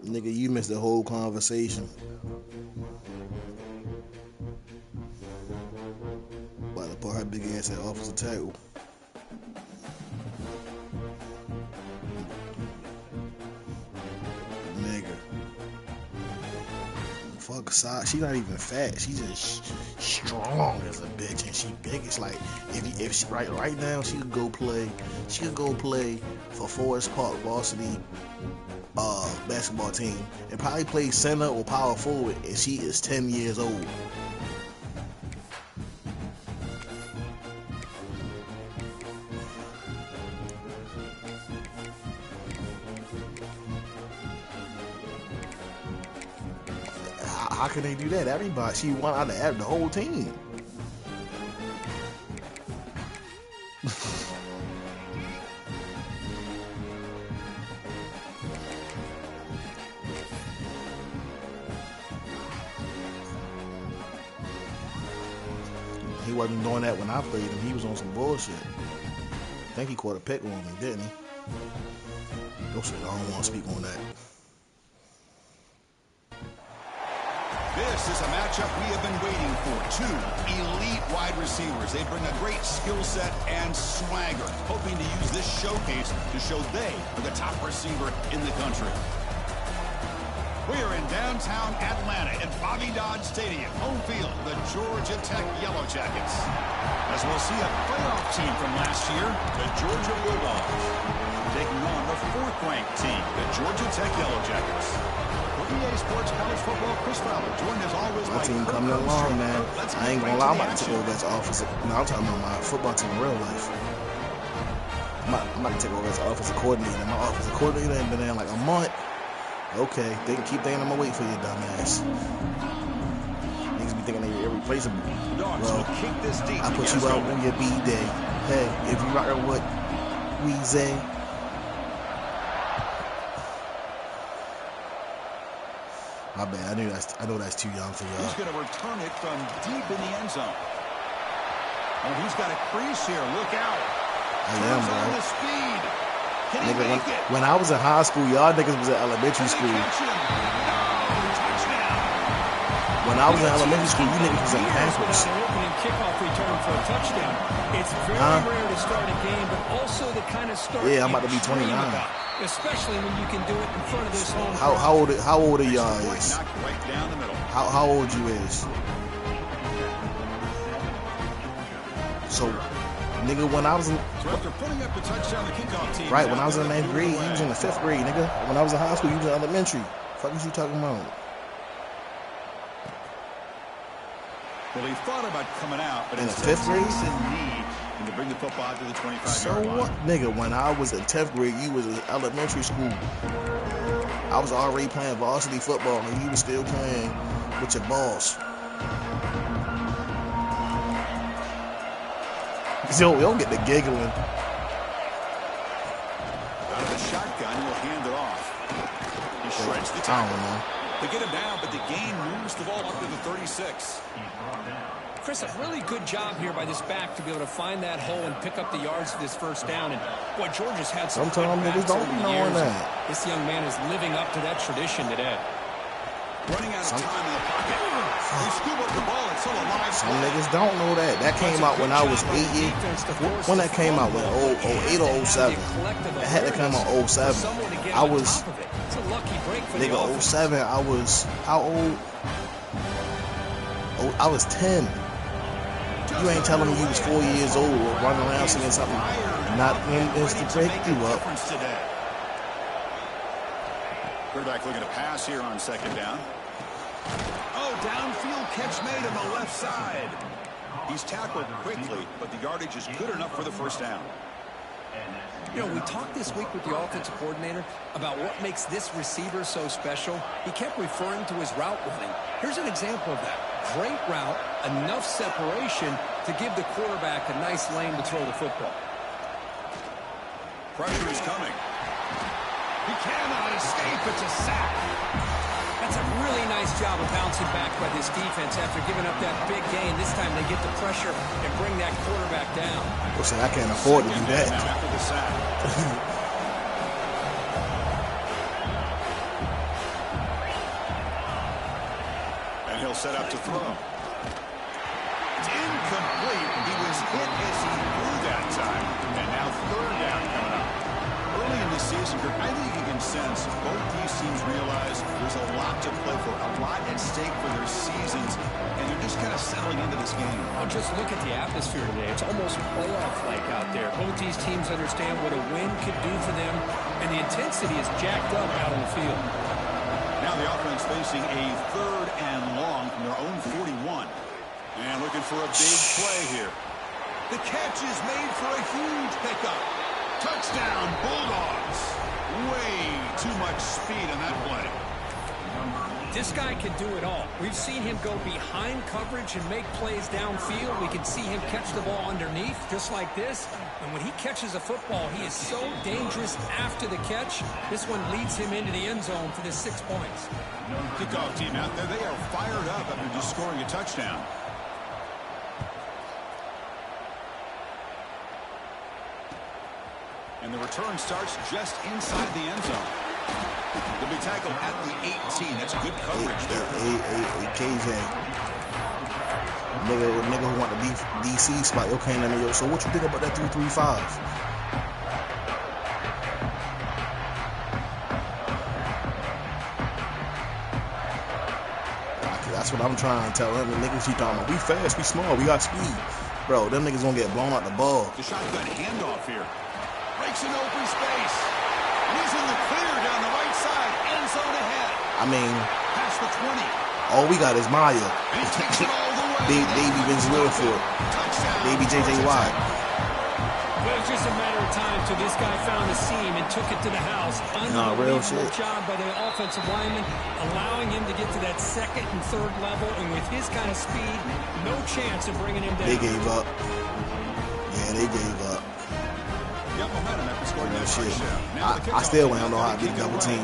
Nigga, you missed the whole conversation. About to put her big ass at offensive tackle. Nigga. Fuck aside, she not even fat. She just strong as a bitch, and she big. It's like if she right now she could go play. She could go play for Forest Park varsity basketball team and probably play center or power forward, and she is 10 years old. How can they do that? Everybody, she won out of the whole team. He wasn't doing that when I played him. He was on some bullshit. I think he caught a pick on me, didn't he? No shit, I don't want to speak on that. This is a matchup we have been waiting for. Two elite wide receivers. They bring a great skill set and swagger, hoping to use this showcase to show they are the top receiver in the country. We are in downtown Atlanta at Bobby Dodd Stadium, home field, the Georgia Tech Yellow Jackets. As we'll see a playoff team from last year, the Georgia Bulldogs, taking on the fourth-ranked team, the Georgia Tech Yellow Jackets. EA Sports College Football, Chris Fowler, joined as always my by team coming along, man. I ain't gonna lie, I'm about to take over as offensive. No, I'm talking about my football team in real life. I'm about to take over as offensive coordinator. My offensive coordinator ain't been there in like a month. Okay, they keep thinking I'm gonna wait for you, dumbass. Niggas be thinking they're irreplaceable. Well, I put you out on your B day. Hey, if you rockin' what we say. My bad. I know that's too young for y'all. He's going to return it from deep in the end zone. Oh, he's got a crease here. Look out. I am, bro. The speed. Can he Nigga, make it? when I was in high school, y'all niggas was in elementary school. No, touchdown. When I was in elementary school, you niggas was in Pampers. An opening kickoff return for a touchdown. It's very rare to start a game, but also the kind of start. Yeah, I'm about to be 29. Especially when you can do it in front of this home. How old are y'all is? Right down the middle. How old you is? So, nigga, when I was in right, when I was in 9th grade, you was in the 5th grade, nigga. When I was in high school, you was in elementary. Fuck is you talking about? Well, he thought about coming out, but in the 5th grade, to bring the football to the 25-yard so line. what, nigga? When I was in 10th grade, you was in elementary school. I was already playing varsity football, and you was still playing with your boss. Yo, don't get the giggling. Out of the shotgun, he'll hand it off. He shreds the tackle. I don't know. They get him down, but the gain moves the ball up to the 36. Chris, a really good job here by this back to be able to find that hole and pick up the yards for this first down. And boy, Georgia's had some sometimes niggas don't be knowing that. This young man is living up to that tradition today. Running out of time in the pocket. They scoop up the ball. It's still a live Some niggas don't know that. That came out when I was 8 years. When that came out, when 08 or 07. It had to come out 07. I was, nigga, 07. I was, how old? Oh, I was 10. You ain't telling me you was 4 years old or running around singing something not in this to break you up. Quarterback looking to pass here on second down. Oh, downfield catch made on the left side. He's tackled quickly, but the yardage is good enough for the first down. You know, we talked this week with the offensive coordinator about what makes this receiver so special. He kept referring to his route running. Here's an example of that. Great route, enough separation to give the quarterback a nice lane to throw the football. Pressure is coming. He cannot escape. It's a sack. That's a really nice job of bouncing back by this defense after giving up that big gain. This time they get the pressure and bring that quarterback down. Listen, I can't afford to do that. After the sack. He'll set up to throw. It's incomplete. He was hit as he threw that time. And now third down coming up. Early in the season, I think you can sense both these teams realize there's a lot to play for, a lot at stake for their seasons, and they're just kind of settling into this game. Well, just look at the atmosphere today. It's almost playoff-like out there. Both these teams understand what a win could do for them, and the intensity is jacked up out on the field. Now the offense facing a third and long from their own 41. And looking for a big play here. The catch is made for a huge pickup. Touchdown, Bulldogs. Way too much speed on that play. This guy can do it all. We've seen him go behind coverage and make plays downfield. We can see him catch the ball underneath, just like this. And when he catches a football, he is so dangerous after the catch. This one leads him into the end zone for the 6 points. Kickoff team out there, they are fired up after just scoring a touchdown. And the return starts just inside the end zone. They'll be tackled at the 18. That's good coverage there. KJ. Nigga who want the DC spot. Okay, yo, so what you think about that 3-3-5? That's what I'm trying to tell them. The niggas keep talking about, we fast, we small, we got speed. Bro, them niggas gonna get blown out the ball. The shotgun handoff here. Breaks an open space. And he's in the clear down the right side. End zone ahead. I mean, past the 20. All we got is Maya. And he takes it all the way. Baby Vince Wilfork. Baby JJ Watt. Well, it's just a matter of time till this guy found a seam and took it to the house. Unbelievable job by the offensive lineman, allowing him to get to that second and third level. And with his kind of speed, no chance of bringing him down. They gave up. Yeah, they gave up. Got momentum after scoring that first down. I still don't know how to beat a double team.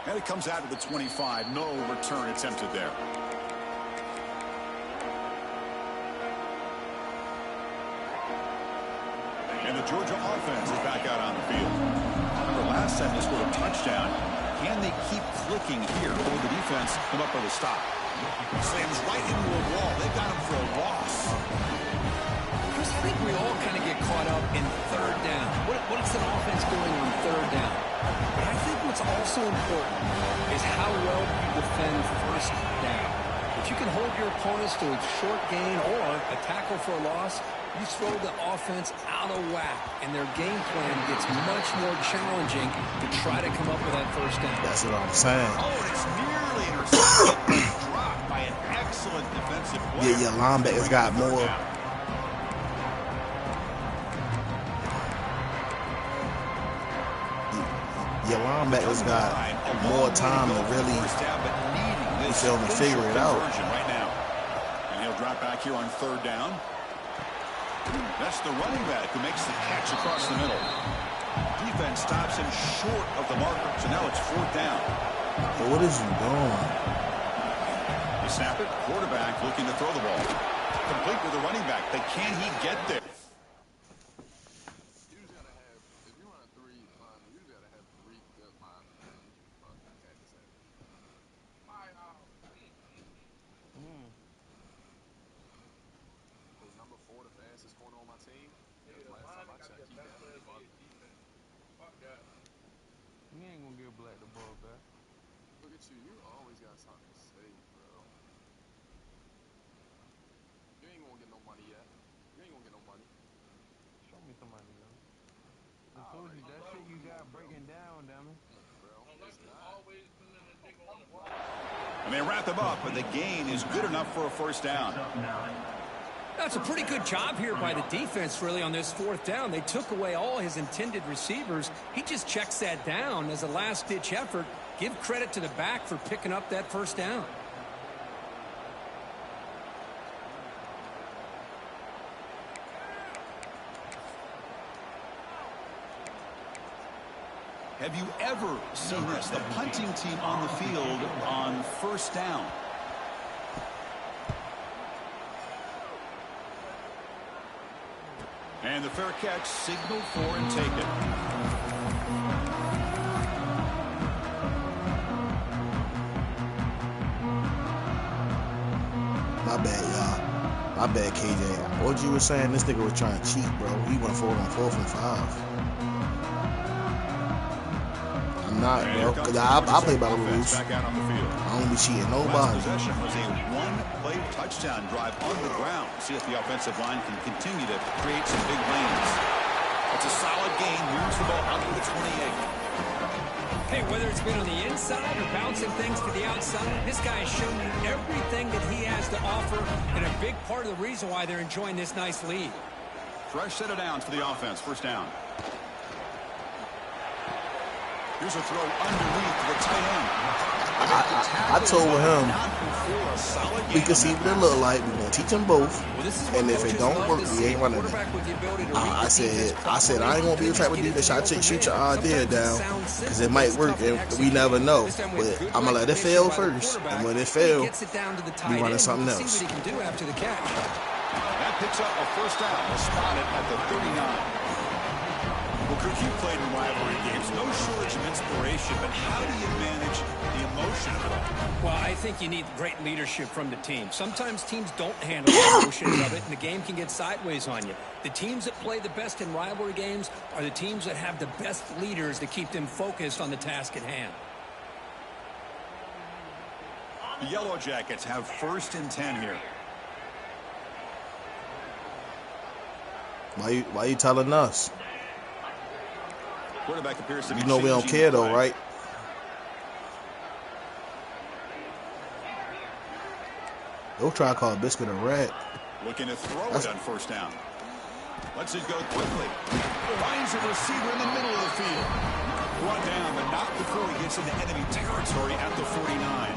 And it comes out to the 25. No return attempted there. And the Georgia offense is back out on the field. Remember, last time they scored a touchdown. Can they keep clicking here, or will the defense come up with a stop? Slams right into a wall. They got him for a loss. Chris, I think we all kind of get caught up in third down. What's an offense doing on third down? But I think what's also important is how well you defend first down. If you can hold your opponents to a short gain or a tackle for a loss, you throw the offense out of whack, and their game plan gets much more challenging to try to come up with that first down. That's what I'm saying. Oh, and it's nearly intercepted. Dropped by an excellent defensive play. Yeah, your linebackers got more. Your linebackers got more time to really, you feel me, figure it out. Right now. And he'll drop back here on third down. That's the running back who makes the catch across the middle. Defense stops him short of the marker, so now it's fourth down. But what is you doing? They snap it. Quarterback looking to throw the ball. Complete with the running back. But can he get there? And they wrap them up, but the gain is good enough for a first down. That's a pretty good job here by the defense, really, on this fourth down. They took away all his intended receivers. He just checks that down as a last-ditch effort. Give credit to the back for picking up that first down. Have you ever seen this? The punting team on the field on first down. And the fair catch signaled for and taken. My bad, y'all. My bad, KJ. What you were saying? This nigga was trying to cheat, bro. He went forward on 4th and 5. I'm not, bro. Cause I play by the rules. I don't be cheating nobody. Last possession was a one-play touchdown drive on the ground. See if the offensive line can continue to create some big lanes. It's a solid gain. Moves the ball out to the 28. Hey, whether it's been on the inside or bouncing things to the outside, this guy has shown you everything that he has to offer, and a big part of the reason why they're enjoying this nice lead. Fresh set of downs for the offense. First down. Here's a throw underneath to the tight end. I told him we can see what it look like. We're gonna teach them both, and if it don't work, we ain't running it. I said I ain't gonna be the type of dude that shoot your idea down, because it might work and we never know. But I'm gonna let it fail first, and when it fails, we running something else. That picks up a first down, spotted at the 39. Well, Kirk, you played in rivalry games. No shortage of inspiration, but how do you manage the emotion of it all? Well, I think you need great leadership from the team. Sometimes teams don't handle the emotions of it, and the game can get sideways on you. The teams that play the best in rivalry games are the teams that have the best leaders to keep them focused on the task at hand. The Yellow Jackets have 1st and 10 here. Why you telling us? Quarterback appears to be we don't care though, right? They'll try to call Biscuit a rat. Looking to throw it on first down. Lets it go quickly. Finds a receiver in the middle of the field. Brought down, but not before he gets into enemy territory at the 49.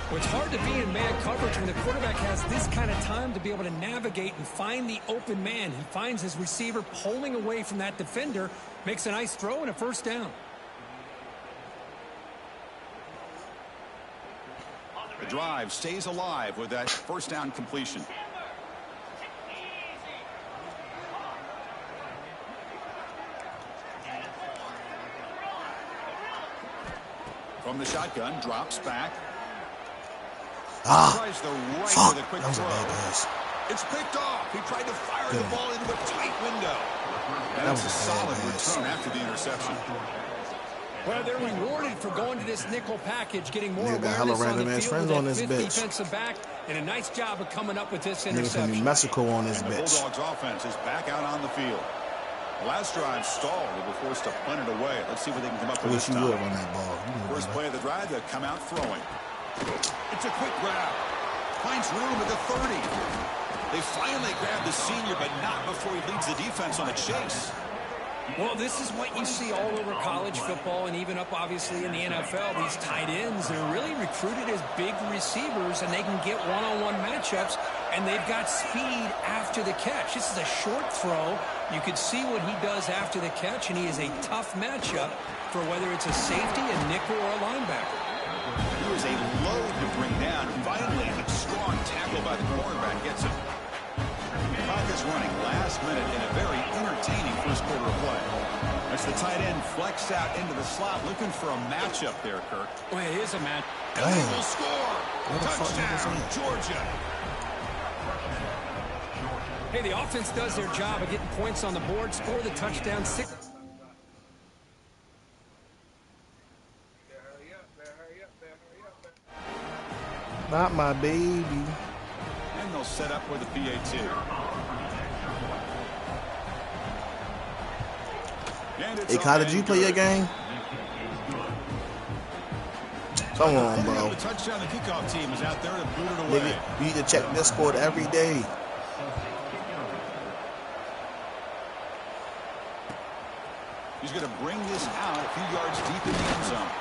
Well, it's hard to be in man coverage when the quarterback has this kind of time to be able to navigate and find the open man. He finds his receiver pulling away from that defender, makes a nice throw and a first down. The drive stays alive with that first down completion. From the shotgun, drops back. Tries the right fuck. With a quick That was a throw. bad pass. It's picked off. He tried to fire the ball into a tight window. And that's a solid return after the interception. Well, they're rewarded for going to this nickel package, getting more Nigga got hella awareness on the random ass field friends with on that this fifth bitch. defensive back, and a nice job of coming up with this Nigga from New interception. Mexico on this And the bitch. Bulldogs offense is back out on the field. The last drive stalled. They were forced to punt it away. Let's see what they can come up I with wish this you would time. run that ball. First play of the drive, they'll come out throwing. It's a quick grab. Finds room at the 30. They finally grab the senior, but not before he leads the defense on a chase. Well, this is what you see all over college football and even up, obviously, in the NFL. These tight ends, they're really recruited as big receivers, and they can get one-on-one matchups, and they've got speed after the catch. This is a short throw. You could see what he does after the catch, and he is a tough matchup for whether it's a safety, a nickel, or a linebacker. He was a load to bring down. Finally, a strong tackle by the cornerback gets him. Clock is running last minute in a very entertaining first quarter of play. As the tight end flexed out into the slot, looking for a matchup there, Kirk. Well, it is a match. And they will score. What the fuck Touchdown, is that? Georgia. Hey, the offense does their job of getting points on the board, score the touchdown. Not my baby. And they'll set up with a PAT. Hey, Kyle, did you play your game? Come on, bro. The touchdown, the kickoff team is out there to boot it away. Nigga, you need to check Discord every day. He's going to bring this out a few yards deep in the end zone.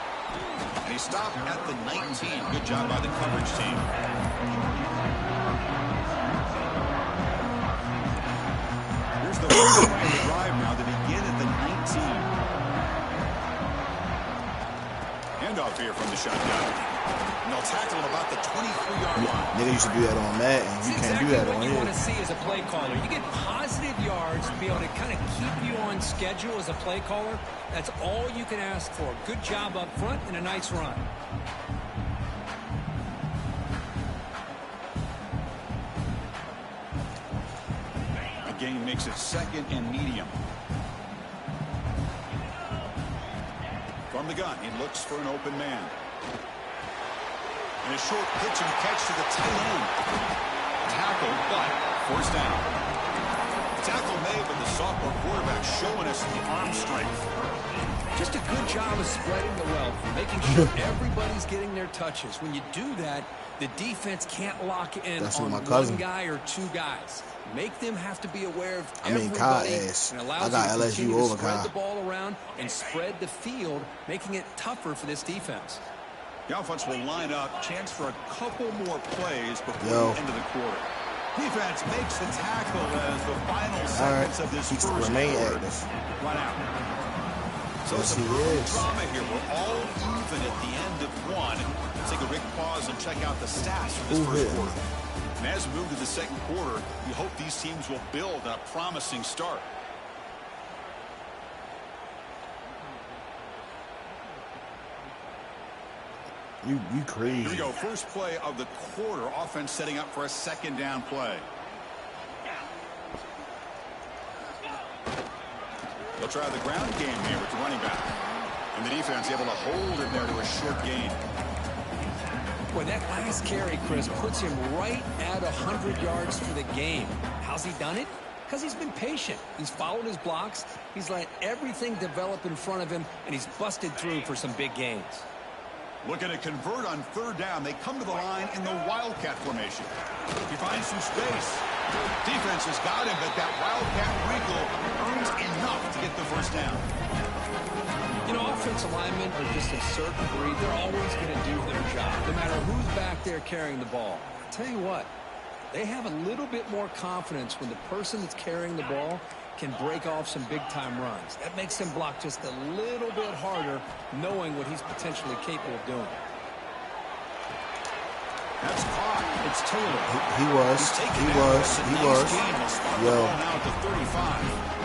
And he stopped at the 19. Good job by the coverage team. Here's the drive now to begin at the 19. Handoff here from the shotgun. And they'll tackle him about the 23-yard line. Nigga used to do that on Madden. You can't do that on what you want to here. see as a play caller. You get positive yards to be able to kind of keep you on schedule as a play caller. That's all you can ask for. Good job up front and a nice run. makes it 2nd and medium. From the gun, he looks for an open man. And a short pitch and catch to the tight end. Tackle, but forced down. Tackle made, but the sophomore quarterback showing us the arm strength. Just a good job of spreading the wealth, making sure everybody's getting their touches. When you do that, the defense can't lock in on one guy or two guys. Make them have to be aware of everybody. And allows you to continue to spread the ball around and spread the field, making it tougher for this defense. The offense will line up, chance for a couple more plays before the end of the quarter. Defense makes the tackle as the final seconds of this first quarter run out. So some early drama here. We're all even at the end of one. Let's take a quick pause and check out the stats for this first quarter. And as we move to the second quarter, we hope these teams will build on a promising start. You crazy. Here we go. First play of the quarter. Offense setting up for a 2nd down play. They'll try the ground game here with the running back. And the defense able to hold it there to a short gain. Well, that last carry, Chris, puts him right at 100 yards for the game. How's he done it? Because he's been patient. He's followed his blocks. He's let everything develop in front of him, and he's busted through for some big gains. Looking to convert on 3rd down. They come to the line in the Wildcat formation. He finds some space. Defense has got him, but that Wildcat wrinkle earns enough to get the first down. You know, offensive linemen are just a certain breed. They're always going to do their job, no matter who's back there carrying the ball. I'll tell you what, they have a little bit more confidence when the person that's carrying the ball can break off some big-time runs. That makes him block just a little bit harder, knowing what he's potentially capable of doing. That's caught. It's Taylor. He was. Yo. Now at the 35.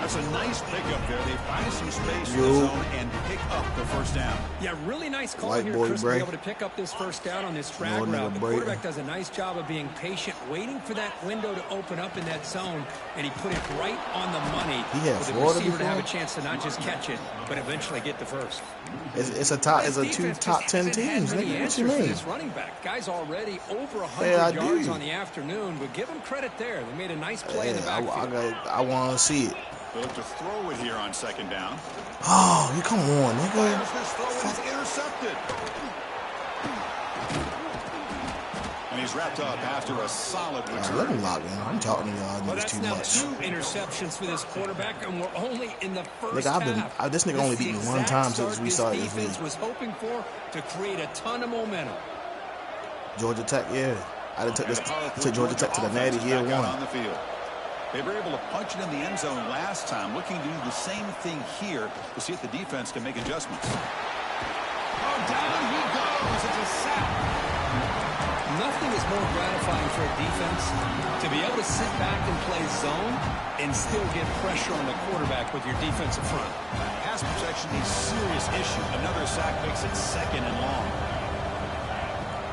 That's a nice pickup there. They find some space in the zone and pick up the first down. Yeah, really nice call here, Chris, to be able to pick up this first down on this drag route. The quarterback does a nice job of being patient, waiting for that window to open up in that zone, and he put it right on the money for the receiver to have a chance to not just catch it, but eventually get the first. It's two top 10 teams. What you mean? This running back, guy's already over 100 yards on the afternoon, but give him credit there. They made a nice play in the backfield. I want to see it. They'll look to throw it here on 2nd down. Oh, you come on, nigga. This throw is intercepted. And he's wrapped up after a solid return. Let him lock in. I'm talking to y'all niggas too much. That's now 2 interceptions for this quarterback, and we're only in the first half. This nigga only beat me one time since we started this defense was hoping for to create a ton of momentum. Georgia Tech, yeah. I took Georgia Tech to the Natty year 1. On the field. They were able to punch it in the end zone last time, looking to do the same thing here to see if the defense can make adjustments. Oh, down he goes. It's a sack. Nothing is more gratifying for a defense to be able to sit back and play zone and still get pressure on the quarterback with your defensive front. Pass protection, a serious issue. Another sack makes it 2nd and long.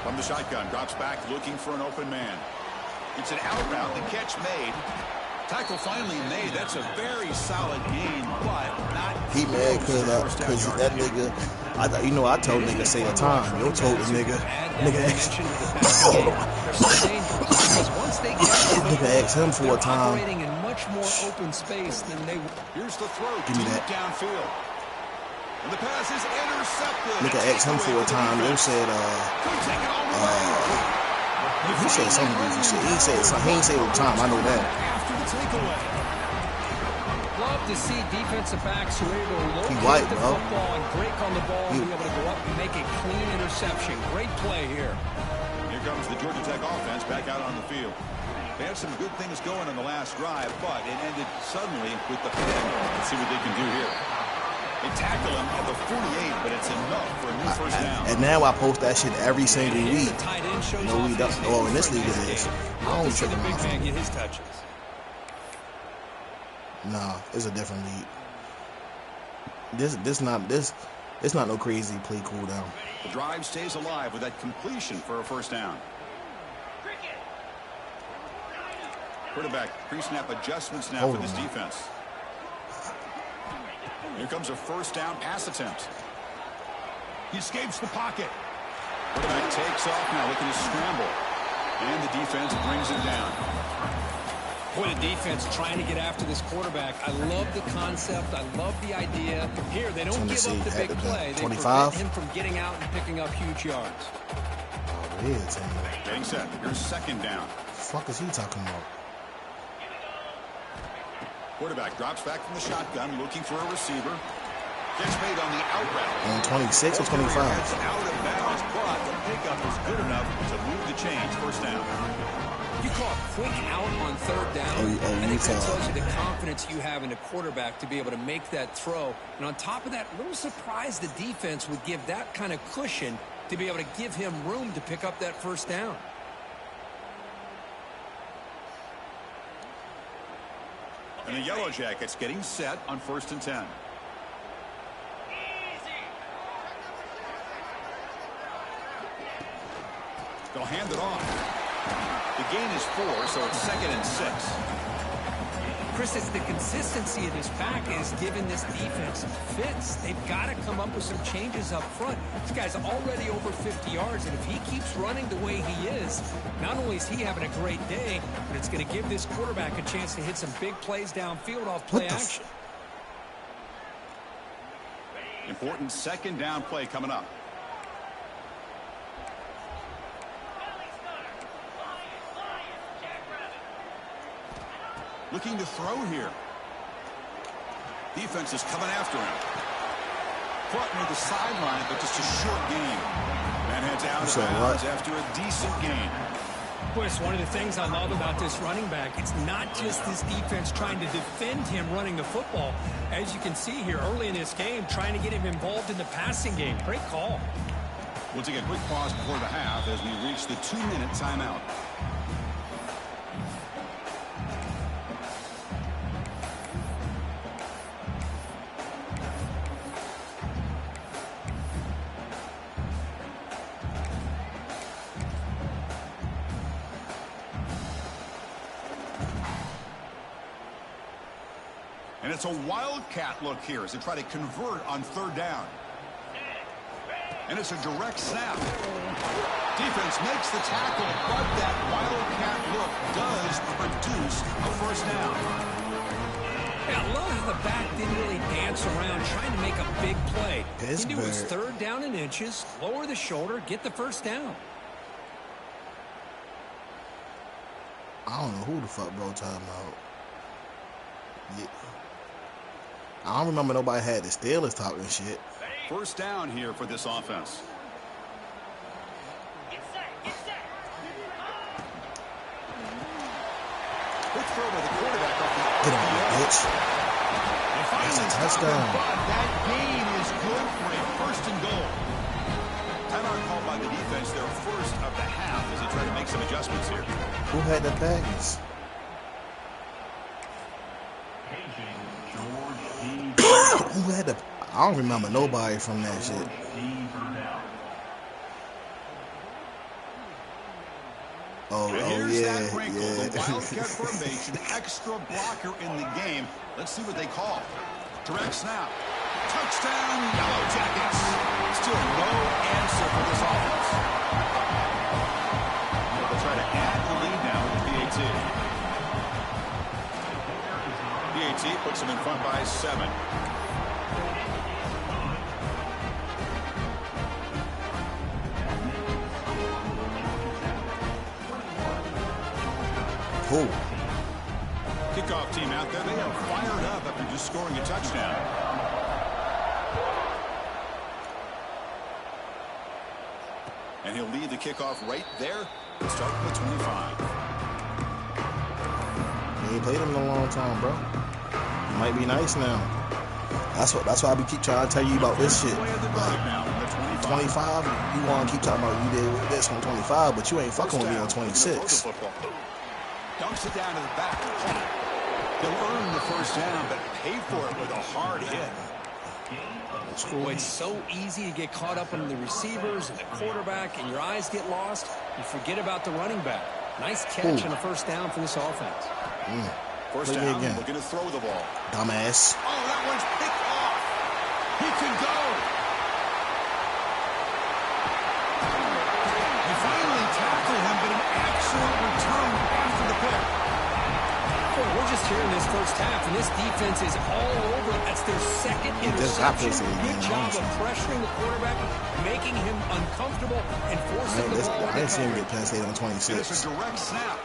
From the shotgun, drops back looking for an open man. It's an out route. The catch made. Tackle finally made. That's a very solid game, but not. He mad because that nigga. I told nigga say a time. You told the nigga asked him for a time. Operating in much more open space than they. Here's the throw. Give me that. Downfield. And the pass is intercepted. Nigga asked him for a time. They said he said something goofy shit. He ain't say it all the time. I know that. After the takeaway. Love to see defensive backs who are able to locate the football and break on the ball and be able to go up and make a clean interception. Great play here. Here comes the Georgia Tech offense back out on the field. They had some good things going on the last drive, but it ended suddenly with the pin. Let's see what they can do here. They tackle him at the 48, but it's enough for a new first down. And now I post that shit every single week. No, we don't. Oh, in this league it is. I don't trick him off. Get his touches. Nah, it's a different league. It's not no crazy play cool down. The drive stays alive with that completion for a first down. Quarterback pre-snap adjustments now for this defense. Here comes a first down pass attempt. He escapes the pocket. Quarterback takes off now looking to scramble. And the defense brings him down. Boy, the defense trying to get after this quarterback. I love the concept. I love the idea. Here, they don't give up the big play. They prevent him from getting out and picking up huge yards. Oh, it is. Getting set. Here's second down. What the fuck is he talking about? Quarterback drops back from the shotgun, looking for a receiver. Gets made on the out route. On 26 or 25? Out of bounds, but the pickup is good enough to move the chains. First down. You call it quick out on third down. I think that tells you the confidence you have in the quarterback to be able to make that throw. And on top of that, a little surprised the defense would give that kind of cushion to be able to give him room to pick up that first down. And the Yellow Jackets getting set on 1st and 10. They'll hand it off. The gain is 4, so it's 2nd and 6. Chris, it's the consistency of this back is giving this defense fits. They've got to come up with some changes up front. This guy's already over 50 yards, and if he keeps running the way he is, not only is he having a great day, but it's going to give this quarterback a chance to hit some big plays downfield off play action. Important second down play coming up. Looking to throw here. Defense is coming after him. Caught near the sideline, but just a short gain. And heads out of bounds after a decent gain. Boy, it's one of the things I love about this running back. It's not just this defense trying to defend him running the football. As you can see here early in this game, trying to get him involved in the passing game. Great call. We'll take a quick pause before the half as we reach the 2-minute timeout. And it's a wildcat look here as they try to convert on third down. And it's a direct snap. Defense makes the tackle, but that wildcat look does produce a first down. Yeah, I love how the back didn't really dance around trying to make a big play. He knew it was third down in inches, lower the shoulder, get the first down. I don't know who the fuck bro talking about. Yeah. I don't remember nobody had the Steelers talking shit. First down here for this offense. Quick throw by the quarterback off the Get on me, bitch. That's a touchdown. That gain is good for a first and goal. Timeout called by the defense, their first of the half as they try to make some adjustments here. Who had the package? Who had the... I don't remember nobody from that shit. Oh yeah. The wildcat formation, extra blocker in the game. Let's see what they call. Direct snap. Touchdown, Yellow Jackets. Still no answer for this offense. They'll try to add the lead now with the PAT. PAT puts them in front by 7. Who? Kickoff team out there. They are fired up after just scoring a touchdown. And he'll lead the kickoff right there. Start with 25. He ain't played him in a long time, bro. He might be nice now. That's why I keep trying to tell you about this shit. Like, 25, you want to keep talking about you did this on 25, but you ain't fucking with me on 26. Dunks it down to the back. They'll earn the first down, but pay for it with a hard hit. Boy, it's so easy to get caught up in the receivers and the quarterback, and your eyes get lost. You forget about the running back. Nice catch and a first down for this offense. First Play down, again. looking to throw the ball. Dumbass. Oh, that one's picked off. He can go. He finally tackled him, but an excellent return after the pick. Well, we're just here in this first half, and this defense is all over. That's their second interception. Good job of pressuring the quarterback, making him uncomfortable, and forcing the ball. I didn't see him get past 8 on 26. It's a direct snap.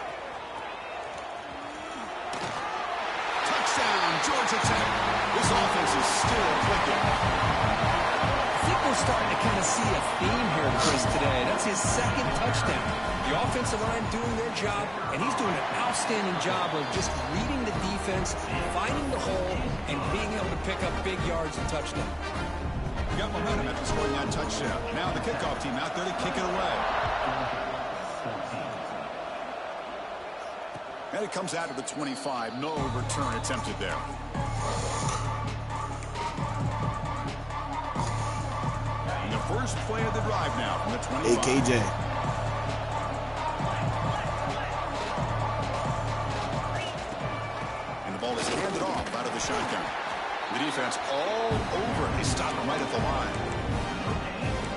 Touchdown, Georgia Tech. This offense is still clicking. I think we're starting to kind of see a theme here, Chris, today. That's his second touchdown. The offensive line doing their job, and he's doing an outstanding job of just reading the defense, finding the hole, and being able to pick up big yards and touchdowns. Got momentum after scoring that touchdown. Now the kickoff team out there to kick it away. And it comes out of the 25. No return attempted there. And the first play of the drive now from the 25. AKJ. And the ball is handed off out of the shotgun. The defense all over it. They stop him right at the line.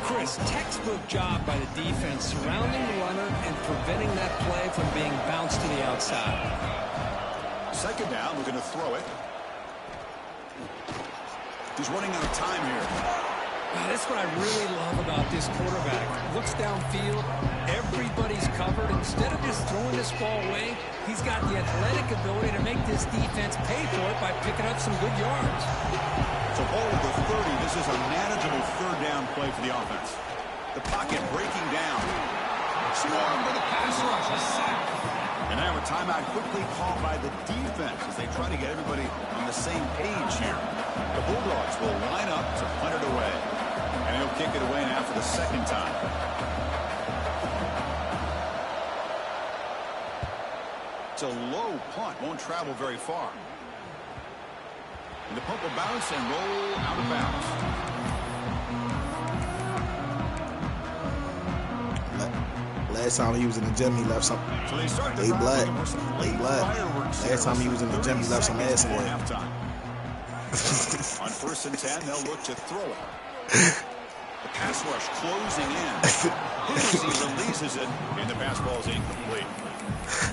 Chris, textbook job by the defense surrounding the runner and preventing that play from being bounced to the outside. Second down, we're going to throw it. He's running out of time here. Wow, that's what I really love about this quarterback. Looks downfield, everybody's covered. Instead of just throwing this ball away, he's got the athletic ability to make this defense pay for it by picking up some good yards. So ball at the 30. This is a manageable third down play for the offense. The pocket breaking down. Swarm to the pass rush. A sack. And now a timeout quickly called by the defense as they try to get everybody on the same page here. The Bulldogs will line up to punt it away. And he'll kick it away now for the second time. It's a low punt. Won't travel very far. And the punt will bounce and roll out of bounds. Last time he was in the gym, he left some. So they start They black. Last time he was in the gym, he left some ass in there. On 1st and 10, they'll look to throw it. The pass rush closing in. He releases it, and the pass ball is incomplete.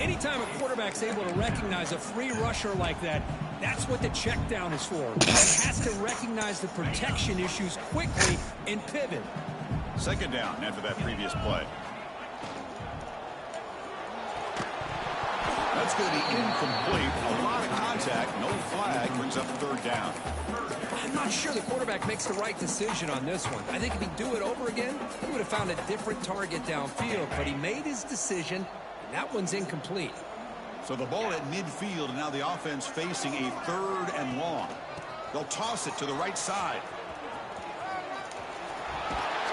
Anytime a quarterback's able to recognize a free rusher like that, that's what the check down is for. He has to recognize the protection issues quickly and pivot. Second down after that previous play. That's going to be incomplete. A lot of contact. No flag. Brings up third down. I'm not sure the quarterback makes the right decision on this one. I think if he'd do it over again, he would have found a different target downfield. But he made his decision, and that one's incomplete. So the ball at midfield, and now the offense facing a third and long. They'll toss it to the right side.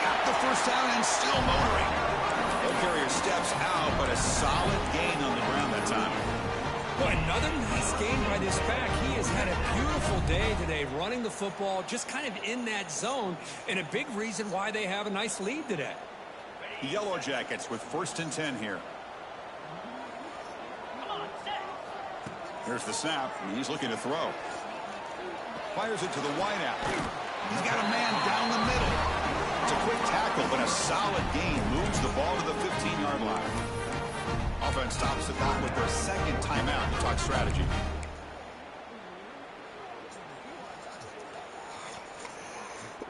Got the first down and still motoring. The carrier steps out, but a solid gain on the ground that time. Well, another nice game by this back. He has had a beautiful day today running the football, just kind of in that zone, and a big reason why they have a nice lead today. The Yellow Jackets with 1st and 10 here. Here's the snap, and he's looking to throw. Fires it to the wideout. He's got a man down the middle. It's a quick tackle, but a solid gain moves the ball to the 15-yard line. Offense stops the clock with their second timeout to talk strategy.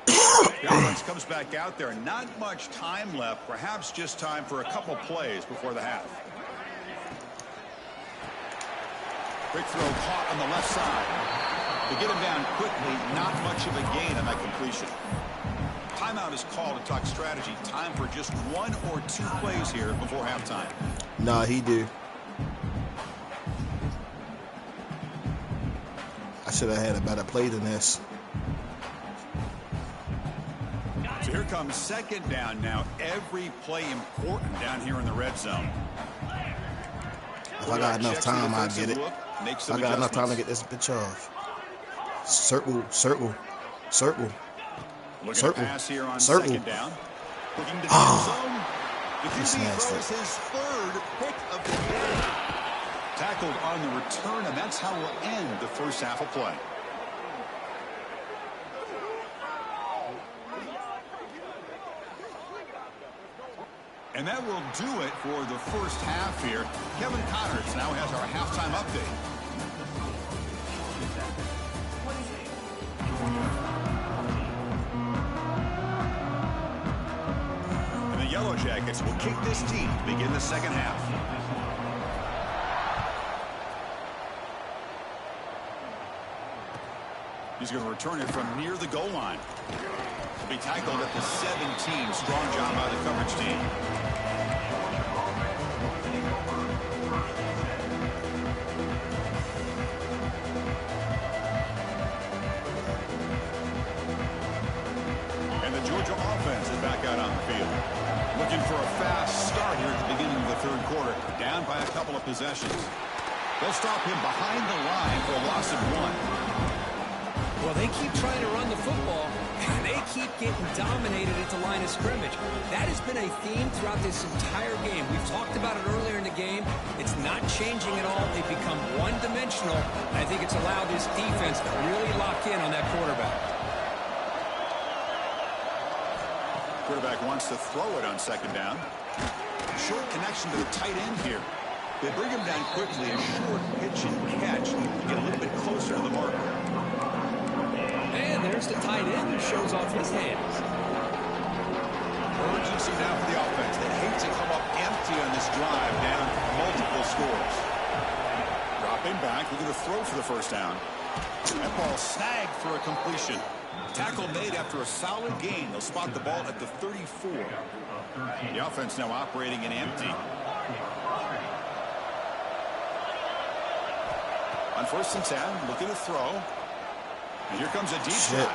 The offense comes back out there. Not much time left. Perhaps just time for a couple plays before the half. Quick throw caught on the left side. To get him down quickly, not much of a gain on that completion. Timeout is called to talk strategy. Time for just 1 or 2 plays here before halftime. Nah, he do. I should have had a better play than this. So here comes second down now. Every play important down here in the red zone. If I got enough time, I'll get it. I got enough time to get this bitch off. Circle, circle, circle, circle, circle. He snatched it. His third pick of the day. Tackled on the return, and that's how we'll end the first half of play. And that will do it for the first half here. Kevin Connors now has our halftime update. And the Yellow Jackets will kick this team to begin the second half. He's going to return it from near the goal line. He'll be tackled at the 17. Strong job by the coverage team. And the Georgia offense is back out on the field. Looking for a fast start here at the beginning of the third quarter. Down by a couple of possessions. They'll stop him behind the line for a loss of 1. Well, they keep trying to run the football, and they keep getting dominated at the line of scrimmage. That has been a theme throughout this entire game. We've talked about it earlier in the game. It's not changing at all. They've become one-dimensional. I think it's allowed this defense to really lock in on that quarterback. Quarterback wants to throw it on second down. Short connection to the tight end here. They bring him down quickly. A short pitch and catch to get a little bit closer to the marker. And there's the tight end who shows off his hands. Urgency now for the offense. They hate to come up empty on this drive, down multiple scores. Dropping back, looking to throw for the first down. That ball snagged for a completion. Tackle made after a solid gain. They'll spot the ball at the 34. The offense now operating in empty. On 1st and 10, looking to throw. And here comes a deep shot.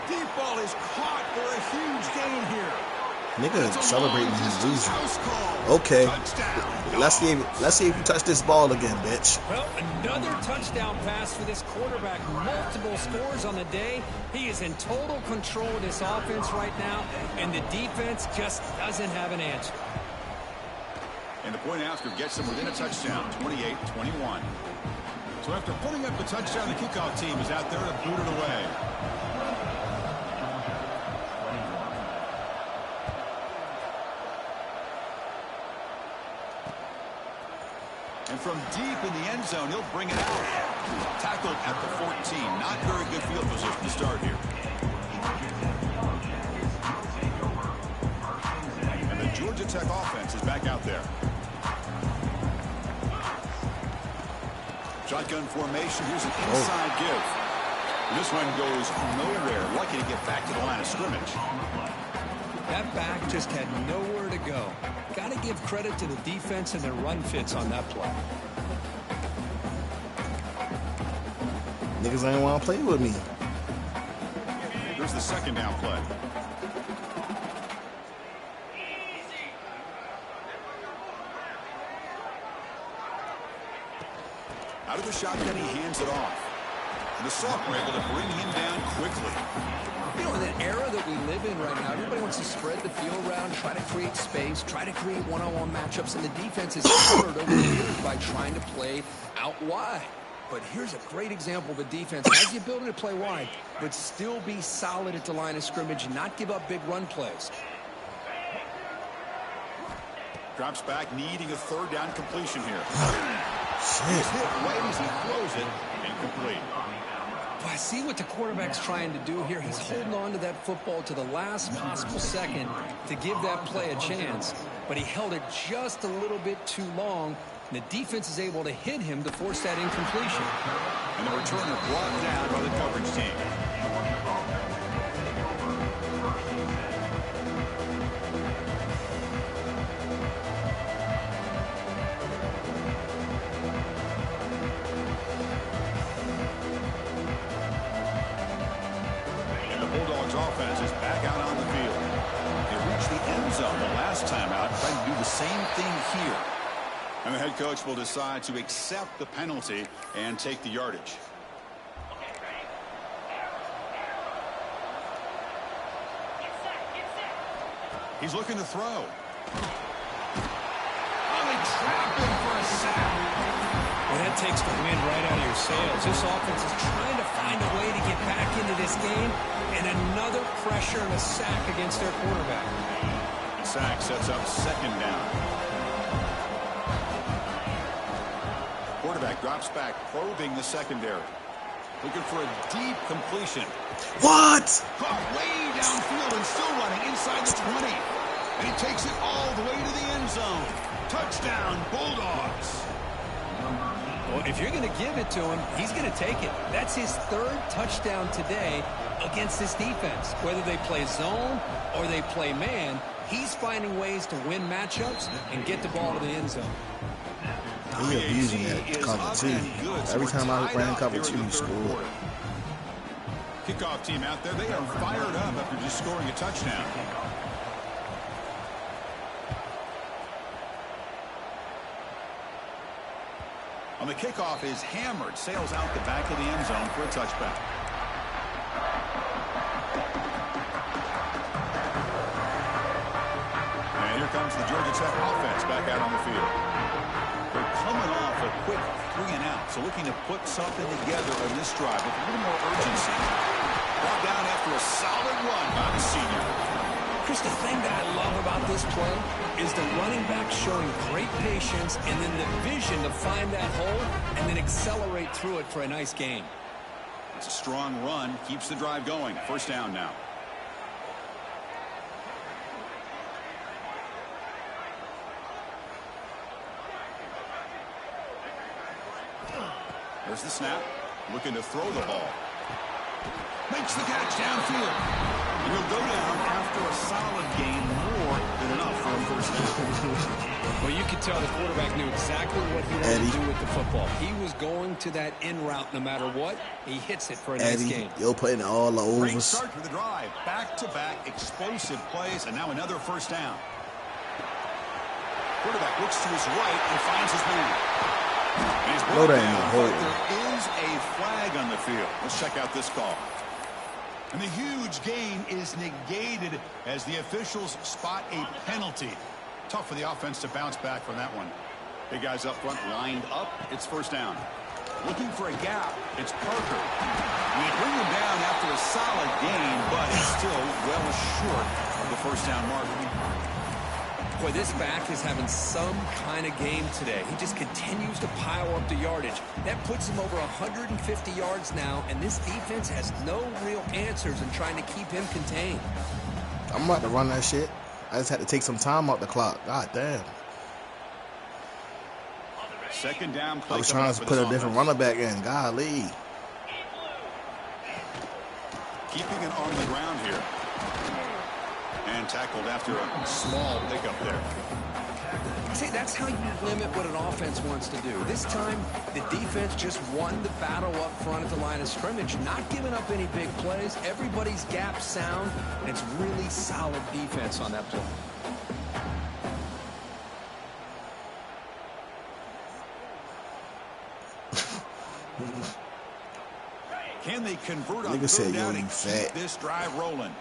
Deep ball is caught for a huge gain here. Nigga celebrating his losing. Okay. Let's see if you touch this ball again, bitch. Well, another touchdown pass for this quarterback. Multiple scores on the day. He is in total control of this offense right now, and the defense just doesn't have an answer. And the point after gets them within a touchdown, 28-21. So after putting up the touchdown, the kickoff team is out there to boot it away. And from deep in the end zone, he'll bring it out. Tackled at the 14. Not very good field position to start here. And the Georgia Tech offense is back out there. Shotgun formation. Here's an inside give. And this one goes nowhere. Lucky to get back to the line of scrimmage. That back just had nowhere to go. Got to give credit to the defense and their run fits on that play. Niggas ain't want to play with me. Here's the second down play. Out of the shotgun, he hands it off. And the Soft were able to bring him down quickly. You know, in that era that we live in right now, everybody wants to spread the field around, try to create space, try to create one-on-one matchups, and the defense is covered over the years by trying to play out wide. But here's a great example of a defense that has the ability to play wide, but still be solid at the line of scrimmage, not give up big run plays. Drops back, needing a third down completion here. Shit. He's hit right as he throws it, incomplete. Well, I see what the quarterback's trying to do here. He's holding on to that football to the last possible second to give that play a chance, but he held it just a little bit too long, and the defense is able to hit him to force that incompletion. And the returner brought down by the coverage team. Offense is back out on the field. They reached the end zone the last time out, trying to do the same thing here. And the head coach will decide to accept the penalty and take the yardage. He's looking to throw. Oh, they trapped him for a sack. Well, that takes the wind right out of your sails. This offense is trying to find a way to get back into this game, and another pressure and a sack against their quarterback. Sack sets up second down. Quarterback drops back, probing the secondary. Looking for a deep completion. What? Caught way downfield and still running inside the 20. And he takes it all the way to the end zone. Touchdown, Bulldogs. Well, if you're going to give it to him, he's going to take it. That's his third touchdown today against this defense. Whether they play zone or they play man, he's finding ways to win matchups and get the ball to the end zone. He abusing that cover two. Every time I ran cover two, he scored. Kickoff team out there, they are fired up after just scoring a touchdown. On the kickoff is hammered, sails out the back of the end zone for a touchback. And here comes the Georgia Tech offense back out on the field. They're coming off a quick 3 and out, so looking to put something together on this drive with a little more urgency. Brought down after a solid run by the senior. Chris, the thing that I love about this play is the running back showing great patience and then the vision to find that hole and then accelerate through it for a nice gain. It's a strong run, keeps the drive going. First down now. There's the snap. Looking to throw the ball. Makes the catch downfield. And he'll go down after a solid gain, more than enough for a first down. Well, you could tell the quarterback knew exactly what he wanted to do with the football. He was going to that in route no matter what. He hits it for a nice gain. You're putting all the overs. Great start for the drive. Back-to-back explosive plays, and now another first down. Quarterback looks to his right and finds his man. No, that ain't no hole. There is a flag on the field. Let's check out this call. And the huge gain is negated as the officials spot a penalty. Tough for the offense to bounce back from that one. Big guys up front lined up. It's first down. Looking for a gap. It's Parker. We bring him down after a solid gain, but it's still well short of the first down mark. Boy, this back is having some kind of game today. He just continues to pile up the yardage. That puts him over 150 yards now, and this defense has no real answers in trying to keep him contained. I'm about to run that shit. I just had to take some time off the clock. God damn. Second down play. I was trying to put a different runner back in. Golly. Keeping it on the ground here. And tackled after a small pickup there. See, that's how you limit what an offense wants to do. This time, the defense just won the battle up front at the line of scrimmage, not giving up any big plays. Everybody's gap sound, and it's really solid defense on that play. Can they convert on third down and keep this drive rolling?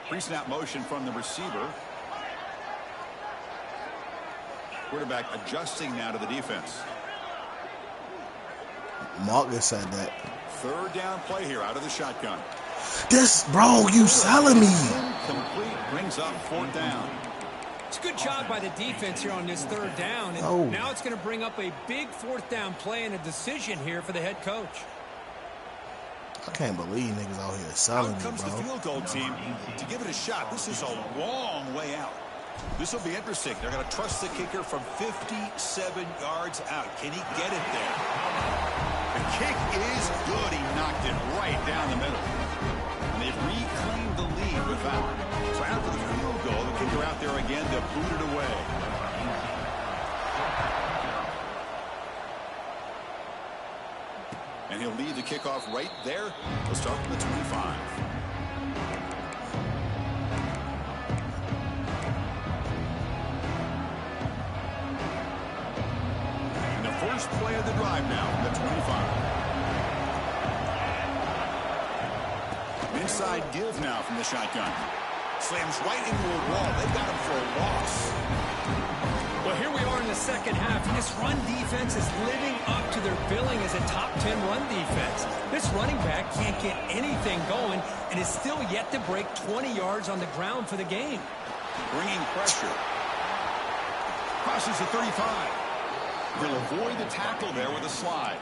Pre-snap motion from the receiver. Quarterback adjusting now to the defense. Marcus said that. Third down play here out of the shotgun. This, bro, you selling me. Complete, brings up fourth down. It's a good job by the defense here on this third down. And now it's going to bring up a big fourth down play and a decision here for the head coach. I can't believe niggas out here selling me, bro. Out comes the field goal team to give it a shot. This is a long way out. This will be interesting. They're going to trust the kicker from 57 yards out. Can he get it there? The kick is good. He knocked it right down the middle. And they've reclaimed the lead with that. So after the field goal, the kicker out there again to boot it away. And he'll lead the kickoff right there. We'll start from the 25. And the first play of the drive now from the 25. Inside give now from the shotgun. Slams right into a wall. They've got him for a loss. Well, Here we are in the second half. This run defense is living up to their billing as a top 10 run defense. This running back can't get anything going and is still yet to break 20 yards on the ground for the game. Bringing pressure. Crosses the 35. He'll avoid the tackle there with a slide.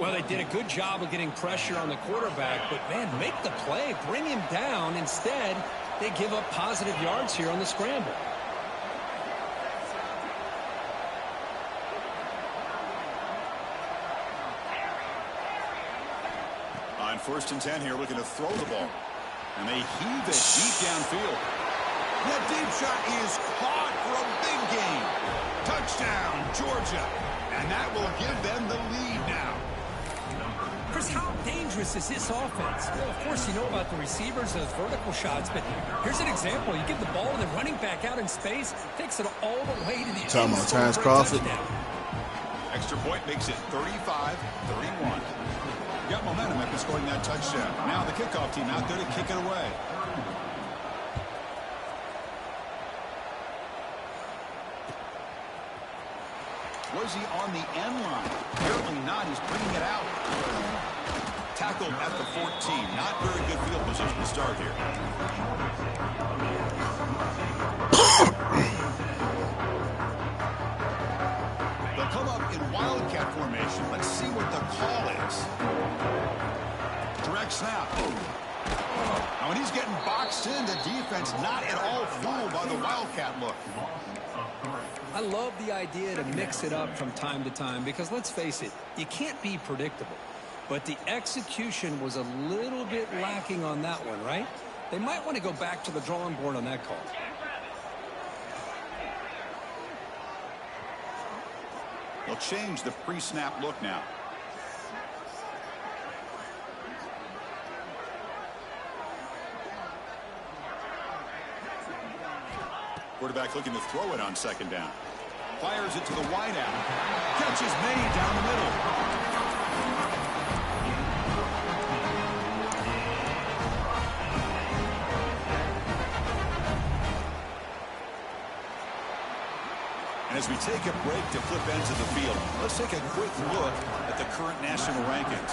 Well, they did a good job of getting pressure on the quarterback, but, man, make the play. Bring him down. Instead, they give up positive yards here on the scramble. On 1st and 10 here, looking to throw the ball. And they heave it deep downfield. That deep shot is caught for a big gain. Touchdown, Georgia. And that will give them the lead now. Chris, how dangerous is this offense? Well, of course, you know about the receivers, those vertical shots, but here's an example. You give the ball to the running back out in space, takes it all the way to the end zone for a touchdown. Extra point makes it 35-31. Got momentum after scoring that touchdown. Now the kickoff team out there to kick it away. Was he on the end line? Apparently not. He's bringing it out. Tackled at the 14. Not very good field position to start here. They'll come up in wildcat formation. Let's see what the call is. Direct snap. Now when he's getting boxed in, the defense not at all fooled by the wildcat look. I love the idea to mix it up from time to time because, let's face it, you can't be predictable. But the execution was a little bit lacking on that one, right? They might want to go back to the drawing board on that call. They'll change the pre-snap look now. Quarterback looking to throw it on 2nd down. Fires it to the wide out. Catch is made down the middle. And as we take a break to flip ends of the field, let's take a quick look at the current national rankings.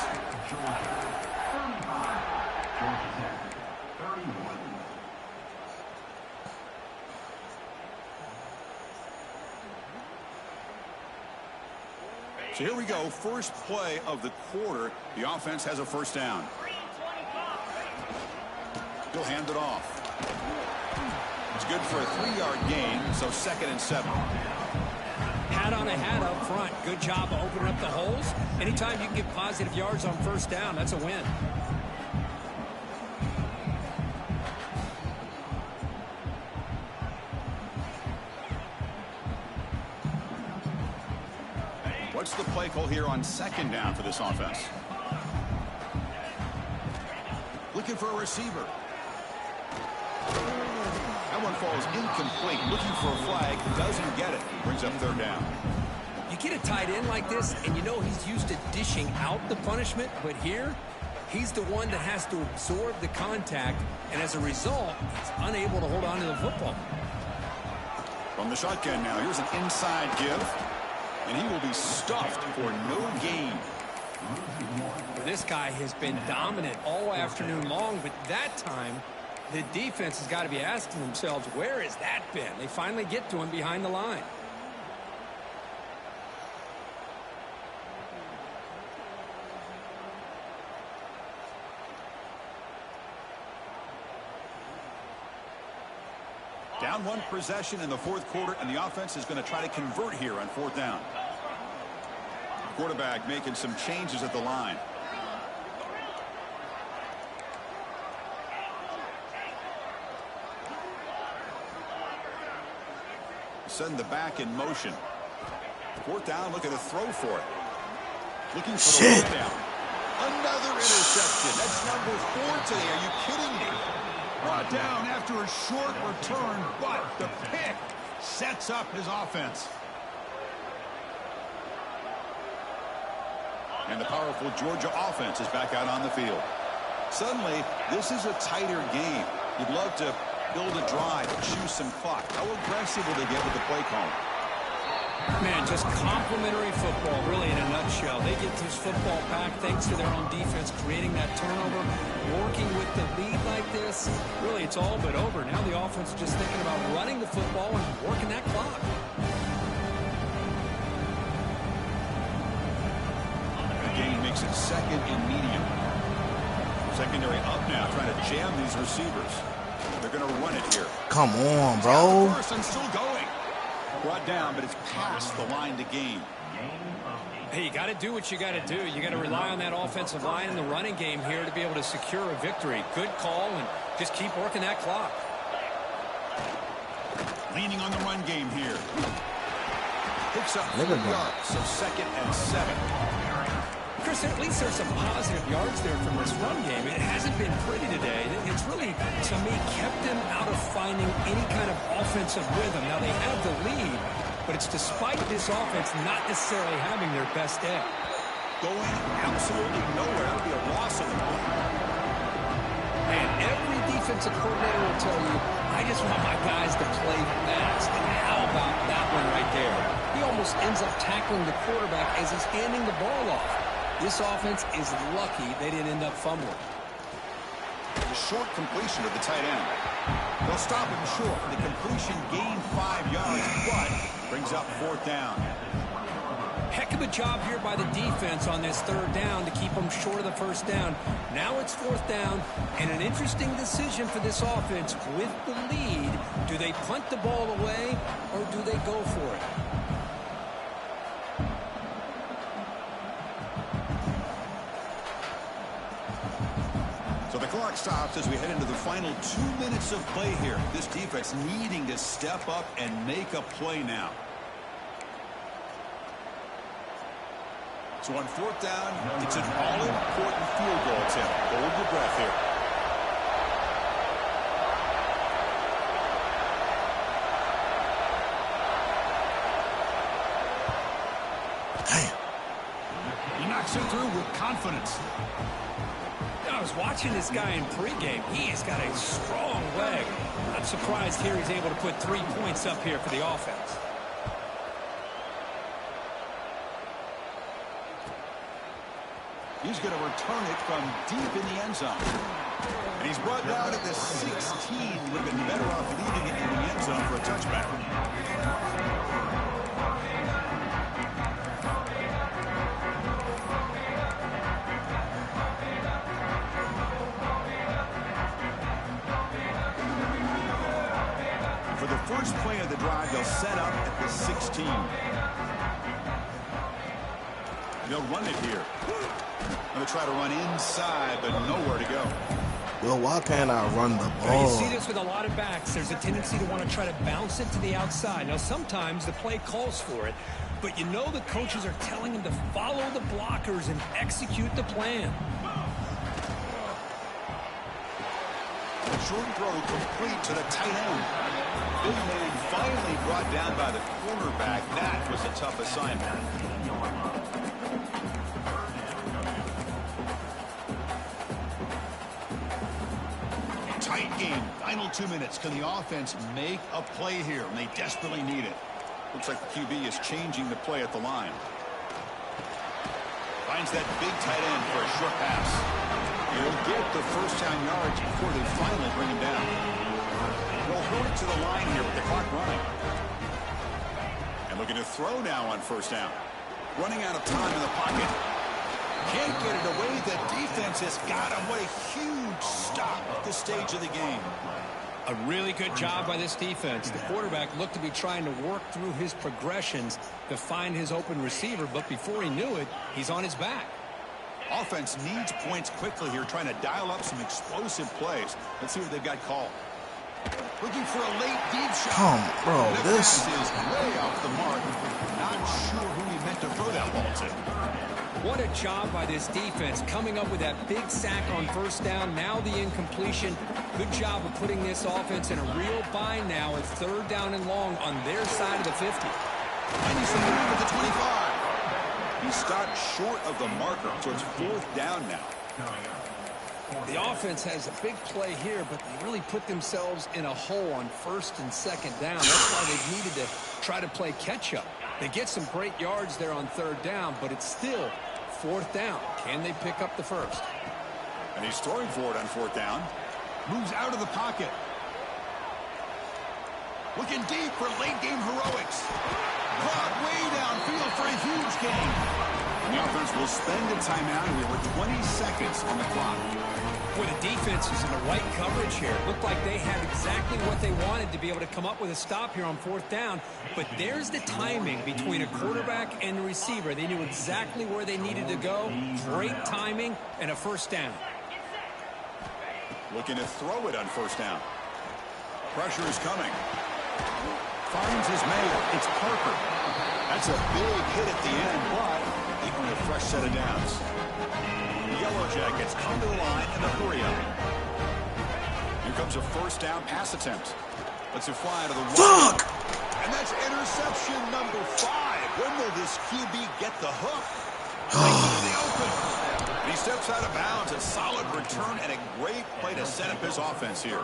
So here we go, first play of the quarter. The offense has a 1st down. He'll hand it off. It's good for a 3-yard gain, so 2nd and 7. Hat on a hat up front. Good job of opening up the holes. Anytime you can get positive yards on 1st down, that's a win. What's the play call here on 2nd down for this offense? Looking for a receiver. That one falls incomplete. Looking for a flag. Doesn't get it. Brings up 3rd down. You get a tight end like this, and you know he's used to dishing out the punishment, but here, he's the one that has to absorb the contact, and as a result, he's unable to hold on to the football. From the shotgun now, here's an inside give. And he will be stuffed for no gain. This guy has been dominant all afternoon long, but that time, the defense has got to be asking themselves, where has that been? They finally get to him behind the line. Down 1 possession in the 4th quarter, and the offense is going to try to convert here on 4th down. Quarterback making some changes at the line. Send the back in motion. 4th down, looking to throw for it. Looking for the 1st down. Another interception. That's number 4 today. Are you kidding me? Brought down after a short return, but the pick sets up his offense. And the powerful Georgia offense is back out on the field. Suddenly, this is a tighter game. You'd love to build a drive, choose some clock. How aggressive will they get with the play call? Man, just complimentary football, really, in a nutshell. They get this football back thanks to their own defense, creating that turnover, working with the lead like this. Really, it's all but over. Now the offense is just thinking about running the football and working that clock. The gain makes it second and medium. Secondary up now, trying to jam these receivers. They're going to run it here. Come on, bro. First and still going. Brought down, but it's past the line to gain. Hey, you got to do what you got to do. You got to rely on that offensive line in the running game here to be able to secure a victory. Good call, and just keep working that clock. Leaning on the run game here. Picks up 3 Look at yards, so second and 7. Chris, at least there's some positive yards there from this run game. It hasn't been pretty today. It's really, to me, kept them out of finding any kind of offensive rhythm. Now, they have the lead, but it's despite this offense not necessarily having their best day. Going absolutely nowhere. That'll be a loss of the ball. And every defensive coordinator will tell you, I just want my guys to play fast. And how about that one right there? He almost ends up tackling the quarterback as he's handing the ball off. This offense is lucky they didn't end up fumbling. Short completion to the tight end. They'll stop him short. The completion gained 5 yards, but brings up 4th down. Heck of a job here by the defense on this 3rd down to keep them short of the 1st down. Now it's 4th down, and an interesting decision for this offense with the lead. Do they punt the ball away, or do they go for it? So the clock stops as we head into the final 2 minutes of play here. This defense needing to step up and make a play now. So on 4th down, it's an all-important field goal attempt. Hold your breath here. Damn. He knocks it through with confidence. I was watching this guy in pregame. He has got a strong leg. Not surprised here he's able to put 3 points up here for the offense. He's going to return it from deep in the end zone. And he's brought down at the 16. Would have been better off leaving it in the end zone for a touchback. For the first play of the drive, they'll set up at the 16. They'll run it here. They'll try to run inside, but nowhere to go. Well, why can't I run the You ball? see this with a lot of backs. There's a tendency to want to try to bounce it to the outside. Now, sometimes the play calls for it, but you know the coaches are telling them to follow the blockers and execute the plan. Short throw complete to the tight end. Big man finally brought down by the cornerback. That was a tough assignment. Tight game. Final 2 minutes. Can the offense make a play here? And they desperately need it. Looks like the QB is changing the play at the line. Finds that big tight end for a short pass. He'll get the first down yards before they finally bring him down. They'll hold it to the line here with the clock running. And looking to throw now on 1st down. Running out of time in the pocket. Can't get it away. The defense has got him. What a huge stop at this stage of the game. A really good job by this defense. The quarterback looked to be trying to work through his progressions to find his open receiver, but before he knew it, he's on his back. Offense needs points quickly here, trying to dial up some explosive plays. Let's see what they've got called. Looking for a late deep shot. Come, bro, this pass is way off the mark. Not sure who he meant to throw that ball to. What a job by this defense, coming up with that big sack on 1st down. Now the incompletion. Good job of putting this offense in a real bind now. It's 3rd down and long on their side of the 50. And he's going to move at the 25. He stopped short of the marker, so it's 4th down now. The offense has a big play here, but they really put themselves in a hole on 1st and 2nd down. That's why they've needed to try to play catch-up. They get some great yards there on 3rd down, but it's still 4th down. Can they pick up the first? And he's throwing for it on 4th down. Moves out of the pocket. Looking deep for late-game heroics. Caught way downfield for a huge gain. And the offense will spend a timeout with 20 seconds on the clock. Well, the defense is in the right coverage here. Looked like they had exactly what they wanted to be able to come up with a stop here on 4th down. But there's the timing between a quarterback and the receiver. They knew exactly where they needed to go. Great timing and a 1st down. Looking to throw it on 1st down. Pressure is coming. Finds his man. It's Parker. That's a big hit at the end, but even a fresh set of downs. The Yellow Jackets come to the line in a hurry-up. Here comes a 1st down pass attempt. Lets it fly to the Fuck! And that's interception number 5. When will this QB get the hook? In the open. And he steps out of bounds. A solid return and a great play to set up his offense here.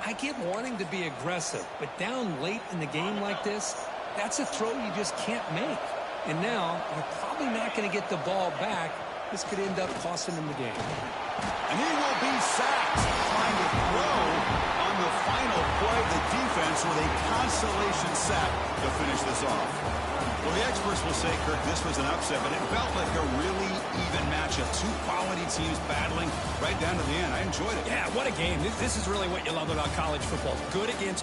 I get wanting to be aggressive, but down late in the game like this, that's a throw you just can't make. And now, you're probably not going to get the ball back. This could end up costing him the game. And he will be sacked trying to throw on the final play. The defense with a consolation sack to finish this off. Well, the experts will say, Kirk, this was an upset, but it felt like a really even matchup. 2 quality teams battling right down to the end. I enjoyed it. Yeah, what a game. This is really what you love about college football. Good against good.